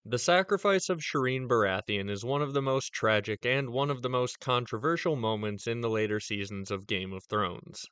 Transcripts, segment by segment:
The sacrifice of Shireen Baratheon is one of the most tragic and one of the most controversial moments in the later seasons of Game of Thrones.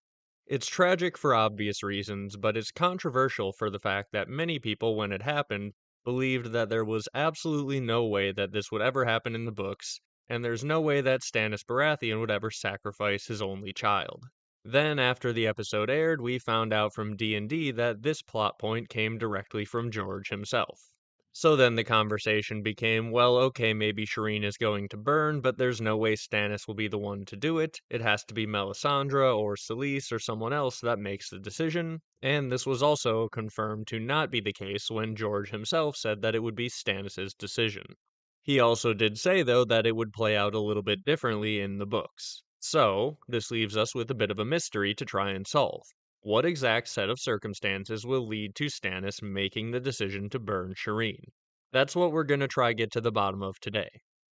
It's tragic for obvious reasons, but it's controversial for the fact that many people, when it happened, believed that there was absolutely no way that this would ever happen in the books, and there's no way that Stannis Baratheon would ever sacrifice his only child. Then, after the episode aired, we found out from D&D that this plot point came directly from George himself. So then the conversation became, well, okay, maybe Shireen is going to burn, but there's no way Stannis will be the one to do it. It has to be Melisandre or Selyse or someone else that makes the decision. And this was also confirmed to not be the case when George himself said that it would be Stannis' decision. He also did say, though, that it would play out a little bit differently in the books. So, this leaves us with a bit of a mystery to try and solve. What exact set of circumstances will lead to Stannis making the decision to burn Shireen? That's what we're going to try get to the bottom of today.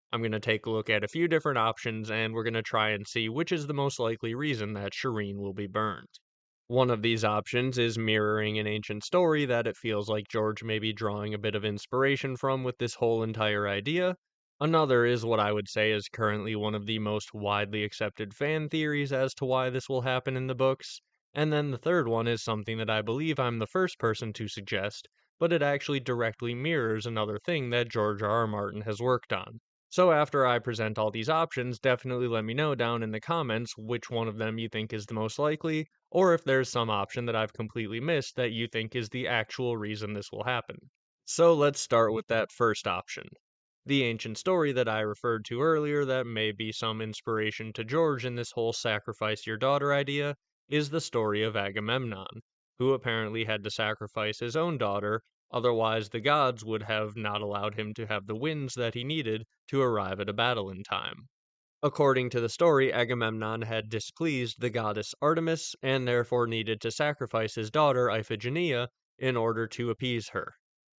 I'm going to take a look at a few different options and we're going to try and see which is the most likely reason that Shireen will be burned. One of these options is mirroring an ancient story that it feels like George may be drawing a bit of inspiration from with this whole entire idea. Another is what I would say is currently one of the most widely accepted fan theories as to why this will happen in the books. And then the third one is something that I believe I'm the first person to suggest, but it actually directly mirrors another thing that George R. R. Martin has worked on. So after I present all these options, definitely let me know down in the comments which one of them you think is the most likely, or if there's some option that I've completely missed that you think is the actual reason this will happen. So let's start with that first option. The ancient story that I referred to earlier that may be some inspiration to George in this whole sacrifice your daughter idea is the story of Agamemnon, who apparently had to sacrifice his own daughter, otherwise the gods would have not allowed him to have the winds that he needed to arrive at a battle in time. According to the story, Agamemnon had displeased the goddess Artemis and therefore needed to sacrifice his daughter Iphigenia in order to appease her.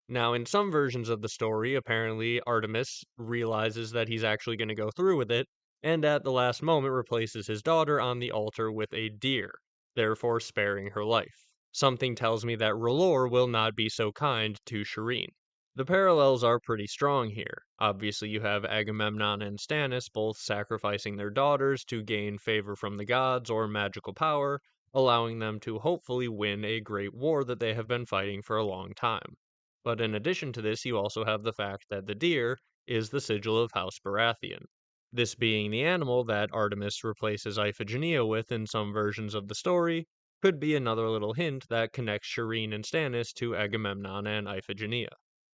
Now, in some versions of the story, apparently Artemis realizes that he's actually going to go through with it, and at the last moment replaces his daughter on the altar with a deer, therefore sparing her life. Something tells me that R'hllor will not be so kind to Shireen. The parallels are pretty strong here. Obviously, you have Agamemnon and Stannis both sacrificing their daughters to gain favor from the gods or magical power, allowing them to hopefully win a great war that they have been fighting for a long time. But in addition to this, you also have the fact that the deer is the sigil of House Baratheon. This being the animal that Artemis replaces Iphigenia with in some versions of the story, could be another little hint that connects Shireen and Stannis to Agamemnon and Iphigenia.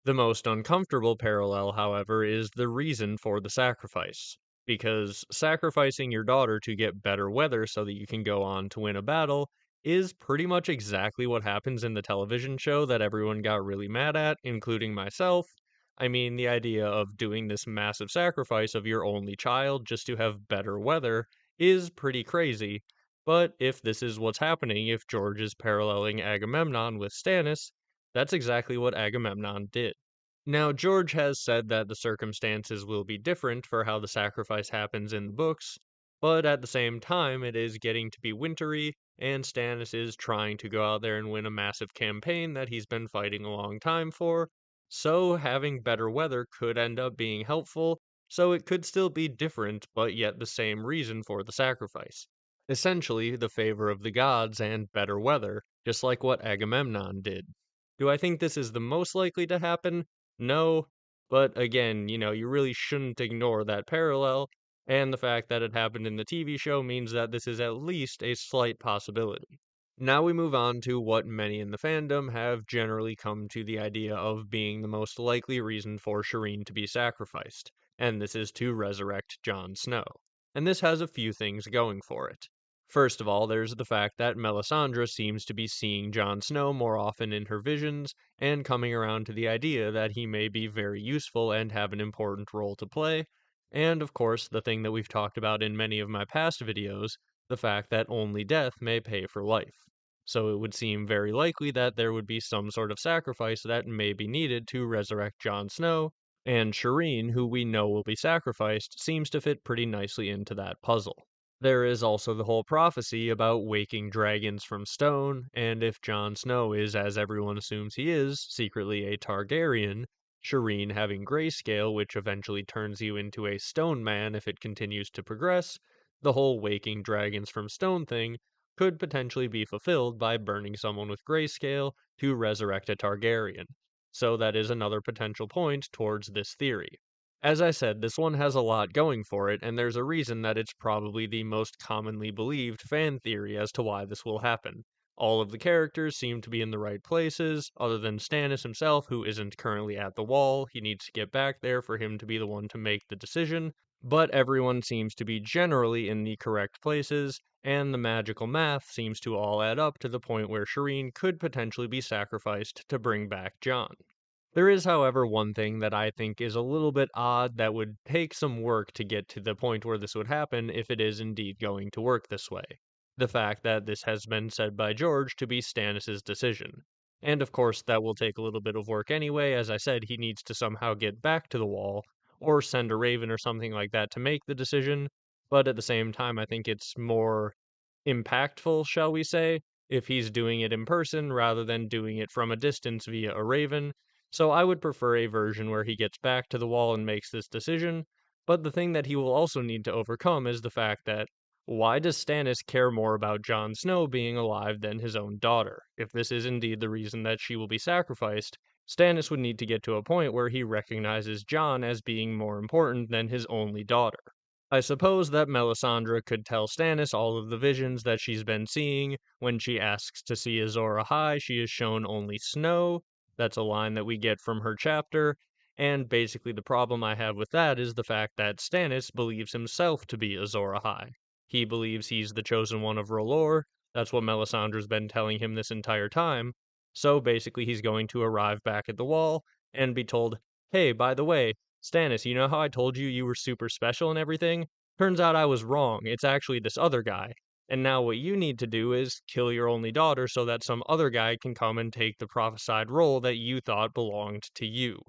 The most uncomfortable parallel, however, is the reason for the sacrifice. Because sacrificing your daughter to get better weather so that you can go on to win a battle is pretty much exactly what happens in the television show that everyone got really mad at, including myself. I mean, the idea of doing this massive sacrifice of your only child just to have better weather is pretty crazy. But if this is what's happening, if George is paralleling Agamemnon with Stannis, that's exactly what Agamemnon did. Now, George has said that the circumstances will be different for how the sacrifice happens in the books, but at the same time, it is getting to be wintry, and Stannis is trying to go out there and win a massive campaign that he's been fighting a long time for, so having better weather could end up being helpful, so it could still be different, but yet the same reason for the sacrifice. Essentially, the favor of the gods and better weather, just like what Agamemnon did. Do I think this is the most likely to happen? No, but again, you really shouldn't ignore that parallel, and the fact that it happened in the TV show means that this is at least a slight possibility. Now we move on to what many in the fandom have generally come to the idea of being the most likely reason for Shireen to be sacrificed, and this is to resurrect Jon Snow. And this has a few things going for it. First of all, there's the fact that Melisandre seems to be seeing Jon Snow more often in her visions, and coming around to the idea that he may be very useful and have an important role to play. And of course, the thing that we've talked about in many of my past videos, the fact that only death may pay for life. So it would seem very likely that there would be some sort of sacrifice that may be needed to resurrect Jon Snow, and Shireen, who we know will be sacrificed, seems to fit pretty nicely into that puzzle. There is also the whole prophecy about waking dragons from stone, and if Jon Snow is, as everyone assumes he is, secretly a Targaryen, Shireen having grayscale, which eventually turns you into a stone man if it continues to progress, the whole waking dragons from stone thing could potentially be fulfilled by burning someone with grayscale to resurrect a Targaryen. So that is another potential point towards this theory. As I said, this one has a lot going for it, and there's a reason that it's probably the most commonly believed fan theory as to why this will happen. All of the characters seem to be in the right places, other than Stannis himself, who isn't currently at the wall. He needs to get back there for him to be the one to make the decision, but everyone seems to be generally in the correct places, and the magical math seems to all add up to the point where Shireen could potentially be sacrificed to bring back Jon. There is, however, one thing that I think is a little bit odd that would take some work to get to the point where this would happen if it is indeed going to work this way. The fact that this has been said by George to be Stannis' decision. And of course, that will take a little bit of work anyway. As I said, he needs to somehow get back to the wall, or send a raven or something like that to make the decision. But at the same time, I think it's more impactful, shall we say, if he's doing it in person rather than doing it from a distance via a raven. So I would prefer a version where he gets back to the wall and makes this decision. But the thing that he will also need to overcome is the fact that why does Stannis care more about Jon Snow being alive than his own daughter? If this is indeed the reason that she will be sacrificed, Stannis would need to get to a point where he recognizes Jon as being more important than his only daughter. I suppose that Melisandre could tell Stannis all of the visions that she's been seeing. When she asks to see Azor Ahai, she is shown only snow. That's a line that we get from her chapter. And basically, the problem I have with that is the fact that Stannis believes himself to be Azor Ahai. He believes he's the chosen one of R'hllor. That's what Melisandre's been telling him this entire time. So basically, he's going to arrive back at the wall and be told, hey, by the way, Stannis, you know how I told you were super special and everything? Turns out I was wrong. It's actually this other guy. And now what you need to do is kill your only daughter so that some other guy can come and take the prophesied role that you thought belonged to you.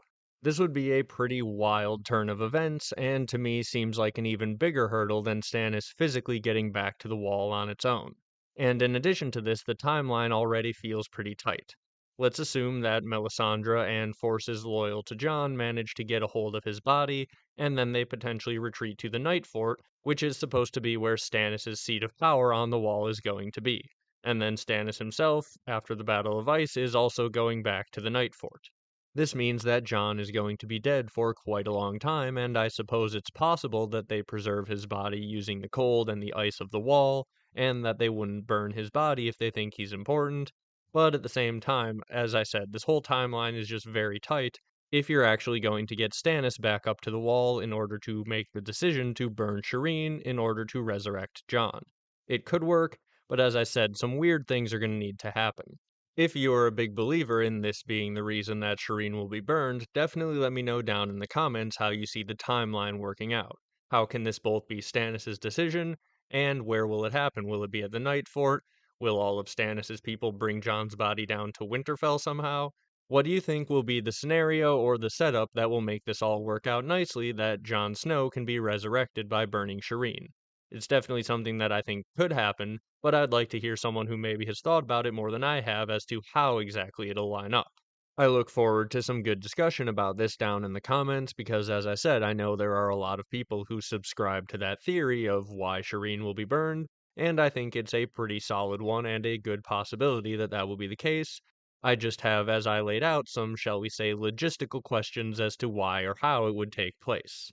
This would be a pretty wild turn of events, and to me seems like an even bigger hurdle than Stannis physically getting back to the wall on its own. And in addition to this, the timeline already feels pretty tight. Let's assume that Melisandre and forces loyal to Jon manage to get a hold of his body, and then they potentially retreat to the Night Fort, which is supposed to be where Stannis' seat of power on the wall is going to be. And then Stannis himself, after the Battle of Ice, is also going back to the Night Fort. This means that Jon is going to be dead for quite a long time, and I suppose it's possible that they preserve his body using the cold and the ice of the wall, and that they wouldn't burn his body if they think he's important. But at the same time, as I said, this whole timeline is just very tight if you're actually going to get Stannis back up to the wall in order to make the decision to burn Shireen in order to resurrect Jon. It could work, but as I said, some weird things are going to need to happen. If you're a big believer in this being the reason that Shireen will be burned, definitely let me know down in the comments how you see the timeline working out. How can this both be Stannis' decision, and where will it happen? Will it be at the Night Fort? Will all of Stannis' people bring Jon's body down to Winterfell somehow? What do you think will be the scenario or the setup that will make this all work out nicely that Jon Snow can be resurrected by burning Shireen? It's definitely something that I think could happen, but I'd like to hear someone who maybe has thought about it more than I have as to how exactly it'll line up. I look forward to some good discussion about this down in the comments because, as I said, I know there are a lot of people who subscribe to that theory of why Shireen will be burned, and I think it's a pretty solid one and a good possibility that that will be the case. I just have, as I laid out, some, shall we say, logistical questions as to why or how it would take place.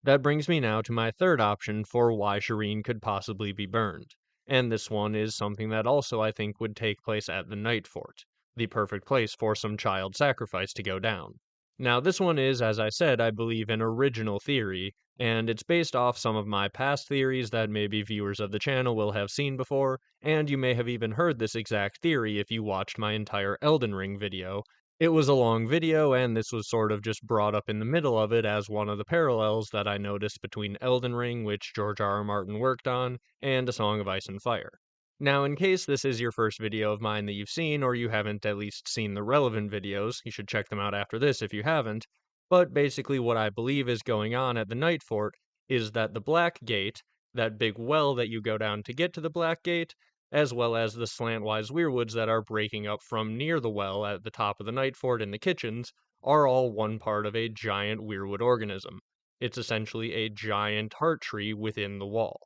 That brings me now to my third option for why Shireen could possibly be burned. And this one is something that also I think would take place at the Night Fort, the perfect place for some child sacrifice to go down. Now, this one is, as I said, I believe an original theory, and it's based off some of my past theories that maybe viewers of the channel will have seen before, and you may have even heard this exact theory if you watched my entire Elden Ring video. It was a long video, and this was sort of just brought up in the middle of it as one of the parallels that I noticed between Elden Ring, which George R. R. Martin worked on, and A Song of Ice and Fire. Now, in case this is your first video of mine that you've seen, or you haven't at least seen the relevant videos, you should check them out after this if you haven't, but basically what I believe is going on at the Night Fort is that the Black Gate, that big well that you go down to get to the Black Gate, as well as the slantwise weirwoods that are breaking up from near the well at the top of the Night Fort in the kitchens, are all one part of a giant weirwood organism. It's essentially a giant heart tree within the wall.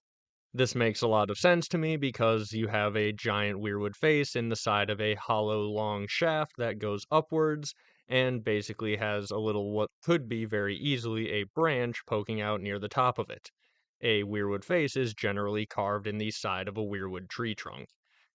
This makes a lot of sense to me because you have a giant weirwood face in the side of a hollow long shaft that goes upwards and basically has a little what could be very easily a branch poking out near the top of it. A weirwood face is generally carved in the side of a weirwood tree trunk.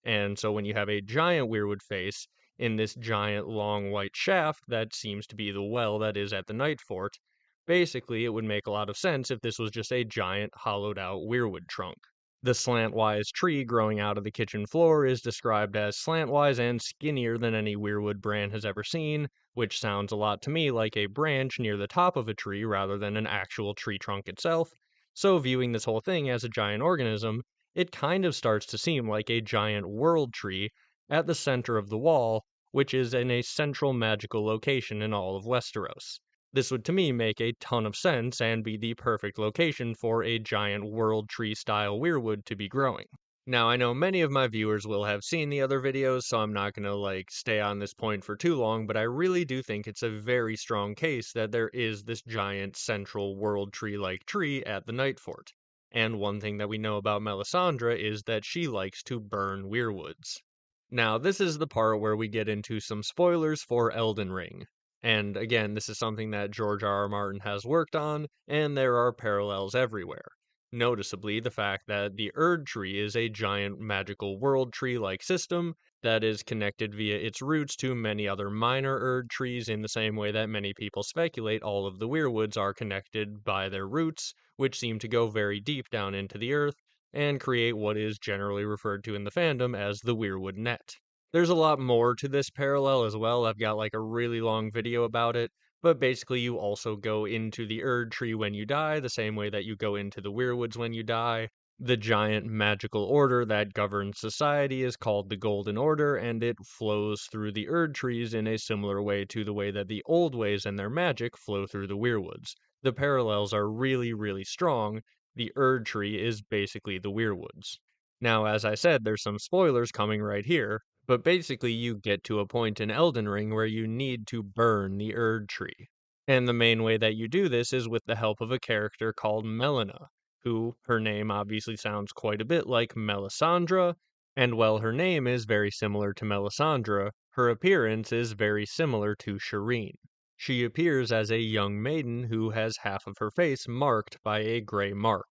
And so when you have a giant weirwood face in this giant long white shaft that seems to be the well that is at the Night Fort, basically it would make a lot of sense if this was just a giant hollowed out weirwood trunk. The slantwise tree growing out of the kitchen floor is described as slantwise and skinnier than any weirwood Bran has ever seen, which sounds a lot to me like a branch near the top of a tree rather than an actual tree trunk itself. So, viewing this whole thing as a giant organism, it kind of starts to seem like a giant world tree at the center of the wall, which is in a central magical location in all of Westeros. This would to me make a ton of sense and be the perfect location for a giant world tree style weirwood to be growing. Now, I know many of my viewers will have seen the other videos, so I'm not gonna stay on this point for too long, but I really do think it's a very strong case that there is this giant central world tree like tree at the Night Fort. And one thing that we know about Melisandre is that she likes to burn weirwoods. Now, this is the part where we get into some spoilers for Elden Ring. And again, this is something that George R. R. Martin has worked on, and there are parallels everywhere. Noticeably, the fact that the Erd tree is a giant magical world tree like system that is connected via its roots to many other minor Erd trees, in the same way that many people speculate all of the weirwoods are connected by their roots, which seem to go very deep down into the earth and create what is generally referred to in the fandom as the weirwood net. There's a lot more to this parallel as well. I've got a really long video about it, but basically you also go into the Erd tree when you die, the same way that you go into the weirwoods when you die. The giant magical order that governs society is called the Golden Order, and it flows through the Erd trees in a similar way to the way that the old ways and their magic flow through the weirwoods. The parallels are really, really strong. The Erd tree is basically the weirwoods. Now, as I said, there's some spoilers coming right here, but basically you get to a point in Elden Ring where you need to burn the Erd tree. And the main way that you do this is with the help of a character called Melina, who her name obviously sounds quite a bit like Melisandre, and while her name is very similar to Melisandre, her appearance is very similar to Shireen. She appears as a young maiden who has half of her face marked by a gray mark.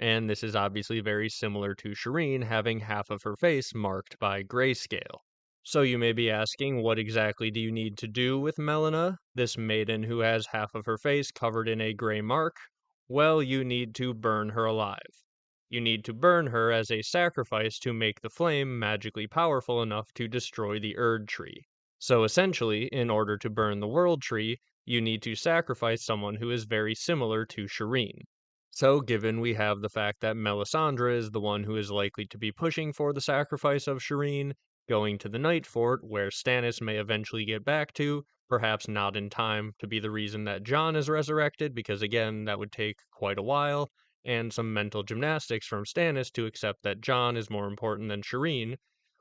And this is obviously very similar to Shireen having half of her face marked by grayscale. So you may be asking, what exactly do you need to do with Melina, this maiden who has half of her face covered in a gray mark? Well, you need to burn her alive. You need to burn her as a sacrifice to make the flame magically powerful enough to destroy the Erd tree. So essentially, in order to burn the World Tree, you need to sacrifice someone who is very similar to Shireen. So, given we have the fact that Melisandre is the one who is likely to be pushing for the sacrifice of Shireen, going to the Night Fort, where Stannis may eventually get back to, perhaps not in time to be the reason that Jon is resurrected, because again, that would take quite a while, and some mental gymnastics from Stannis to accept that Jon is more important than Shireen.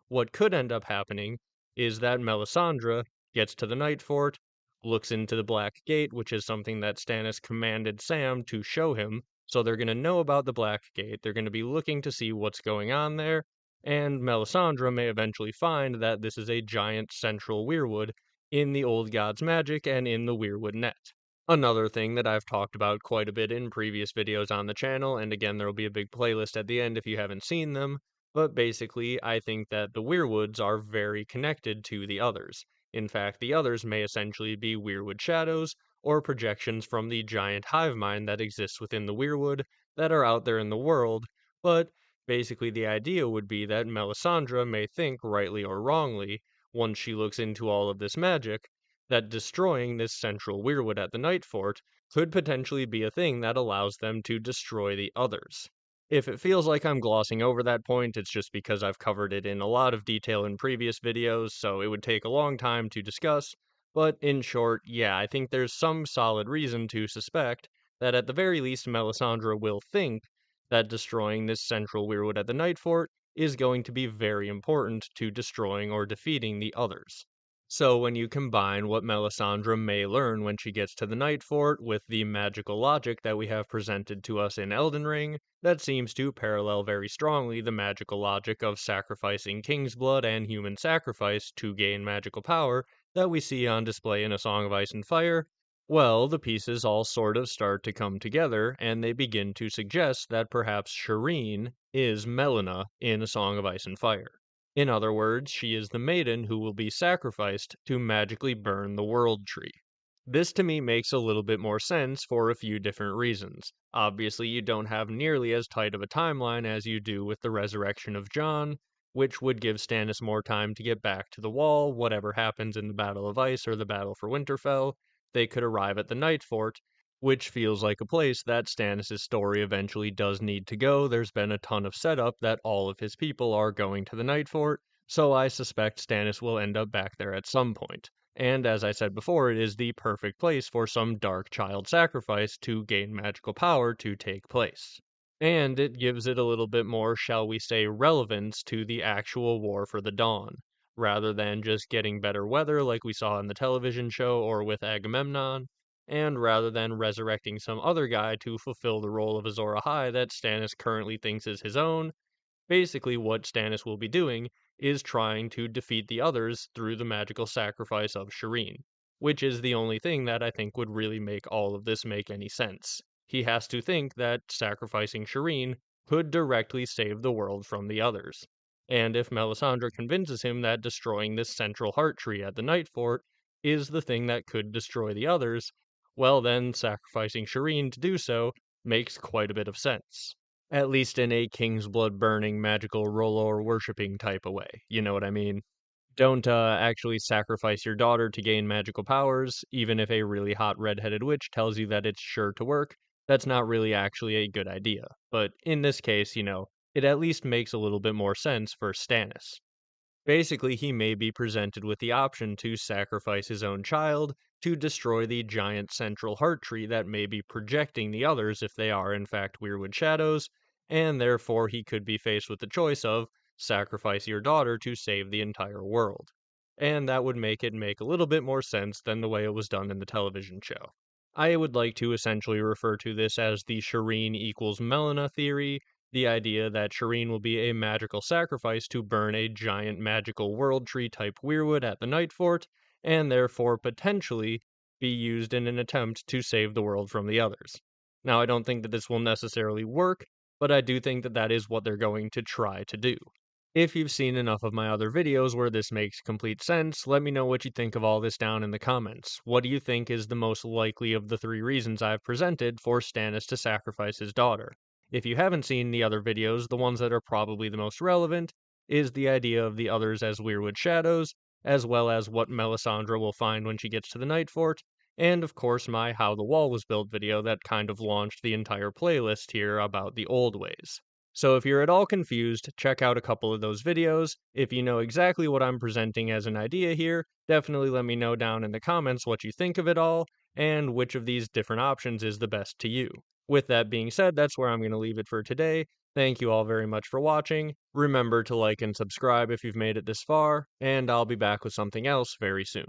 What could end up happening is that Melisandre gets to the Night Fort, looks into the Black Gate, which is something that Stannis commanded Sam to show him, so they're going to know about the Black Gate, they're going to be looking to see what's going on there, and Melisandre may eventually find that this is a giant central weirwood in the Old God's magic and in the weirwood net. Another thing that I've talked about quite a bit in previous videos on the channel, and again there will be a big playlist at the end if you haven't seen them, but basically I think that the weirwoods are very connected to the others. In fact, the others may essentially be weirwood shadows, or projections from the giant hive mind that exists within the weirwood that are out there in the world, but basically the idea would be that Melisandre may think, rightly or wrongly, once she looks into all of this magic, that destroying this central weirwood at the Night Fort could potentially be a thing that allows them to destroy the others. If it feels like I'm glossing over that point, it's just because I've covered it in a lot of detail in previous videos, so it would take a long time to discuss, but in short, yeah, I think there's some solid reason to suspect that at the very least Melisandre will think that destroying this central weirwood at the Night Fort is going to be very important to destroying or defeating the others. So when you combine what Melisandre may learn when she gets to the Night Fort with the magical logic that we have presented to us in Elden Ring, that seems to parallel very strongly the magical logic of sacrificing king's blood and human sacrifice to gain magical power that we see on display in A Song of Ice and Fire. Well, the pieces all sort of start to come together, and they begin to suggest that perhaps Shireen is Melina in A Song of Ice and Fire. In other words, she is the maiden who will be sacrificed to magically burn the world tree. This to me makes a little bit more sense for a few different reasons. Obviously, you don't have nearly as tight of a timeline as you do with the resurrection of Jon, which would give Stannis more time to get back to the wall. Whatever happens in the Battle of Ice or the Battle for Winterfell, they could arrive at the Night Fort, which feels like a place that Stannis' story eventually does need to go. There's been a ton of setup that all of his people are going to the Night Fort, so I suspect Stannis will end up back there at some point. And as I said before, it is the perfect place for some dark child sacrifice to gain magical power to take place. And it gives it a little bit more, shall we say, relevance to the actual War for the Dawn, rather than just getting better weather like we saw in the television show or with Agamemnon, and rather than resurrecting some other guy to fulfill the role of Azor Ahai that Stannis currently thinks is his own. Basically, what Stannis will be doing is trying to defeat the others through the magical sacrifice of Shireen, which is the only thing that I think would really make all of this make any sense. He has to think that sacrificing Shireen could directly save the world from the others. And if Melisandre convinces him that destroying this central heart tree at the Night Fort is the thing that could destroy the others, well then sacrificing Shireen to do so makes quite a bit of sense. At least in a king's blood burning, magical R'hllor worshipping type of way. You know what I mean? Don't actually sacrifice your daughter to gain magical powers, even if a really hot redheaded witch tells you that it's sure to work. That's not really actually a good idea. But in this case, it at least makes a little bit more sense for Stannis. Basically, he may be presented with the option to sacrifice his own child to destroy the giant central heart tree that may be projecting the others if they are in fact Weirwood shadows, and therefore he could be faced with the choice of sacrifice your daughter to save the entire world. And that would make it make a little bit more sense than the way it was done in the television show. I would like to essentially refer to this as the Shireen equals Melina theory, the idea that Shireen will be a magical sacrifice to burn a giant magical world tree type weirwood at the Night Fort, and therefore potentially be used in an attempt to save the world from the others. Now, I don't think that this will necessarily work, but I do think that that is what they're going to try to do. If you've seen enough of my other videos where this makes complete sense, let me know what you think of all this down in the comments. What do you think is the most likely of the three reasons I've presented for Stannis to sacrifice his daughter? If you haven't seen the other videos, the ones that are probably the most relevant is the idea of the others as Weirwood shadows, as well as what Melisandre will find when she gets to the Night Fort, and of course my How the Wall Was Built video that kind of launched the entire playlist here about the old ways. So if you're at all confused, check out a couple of those videos. If you know exactly what I'm presenting as an idea here, definitely let me know down in the comments what you think of it all, and which of these different options is the best to you. With that being said, that's where I'm going to leave it for today. Thank you all very much for watching. Remember to like and subscribe if you've made it this far, and I'll be back with something else very soon.